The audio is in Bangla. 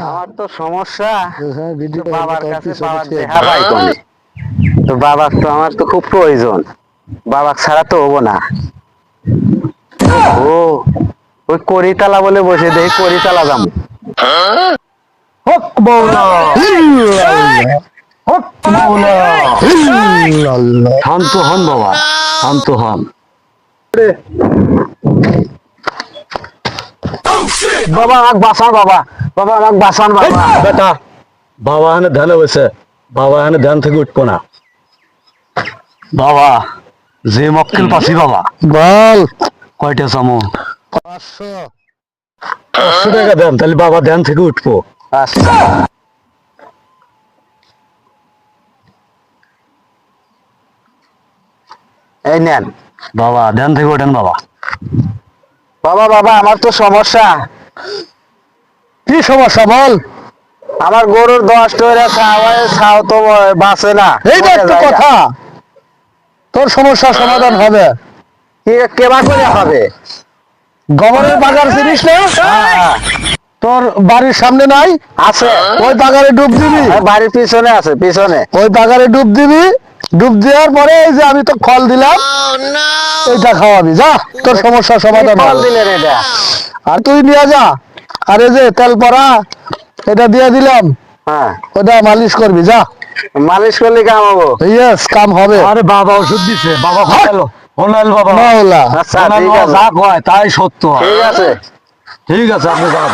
আমার তো সমস্যা, ভিডিও বাবার কাছে বাবার দেখা পাই কোনে। তো বাবার তো আমার তো খুব প্রয়োজন, বাবা ছাড়া তো হবো না। ও ওই করিতালা বলে বসে দেখি করিতালা যাবো। হক মাওলা হক মাওলা শান্ত হন বাবা, শান্ত হন। বাবা আমাকে বাঁচান, বাবা বাবা আমাকে বাঁচান বাবা। বেটা বাবা এখানে ধ্যানে বসে, বাবা এখানে ধ্যান থেকে উঠবো না। বাবা যে মক্কেল পাচ্ছি বাবা। বল কয়টা চামো? 500 টাকা দেন, তাহলে বাবা ধ্যান থেকে উঠবো। আচ্ছা এই নেন বাবা ধ্যান থেকে ওঠেন বাবা। বাবা। বাবা আমার তো সমস্যা। কি সমস্যা বল? আমার গরুর 10টা ছাও তো বাঁচে না। এইটা একটু কথা, তোর সমস্যার সমাধান হবে। কেবা করে হবে? গভর্নমেন্ট বাজার চিনিস না? হ্যাঁ, তোর বাড়ির সামনে নাই? আছে। ওই বাগানে ডুব দিবি। বাড়ির পিছনে আছে, পিছনে। ওই বাগানে ডুব দিবি, ডুব দেওয়ার পরে এই যে আমি তো খল দিলাম, এইটা খাওয়াবি। যা, তোর সমস্যার সমাধান ফল হবে। দিলেন এটা? আর তুই নিয়ে যা, আর এই যে তেল পড়া এটা দিয়ে দিলাম, হ্যাঁ, ওটা মালিশ করবি। যা, মালিশ করলে কাম হবো? ইয়েস, কাম হবে। আরে বাবা ওষুধ দিছে, বাবা ভালো হোনাল বাবা। মাওলা আচ্ছা ঠিক আছে, যা হয় তাই সত্য। ঠিক আছে। ঠিক আছে, আপনি যান।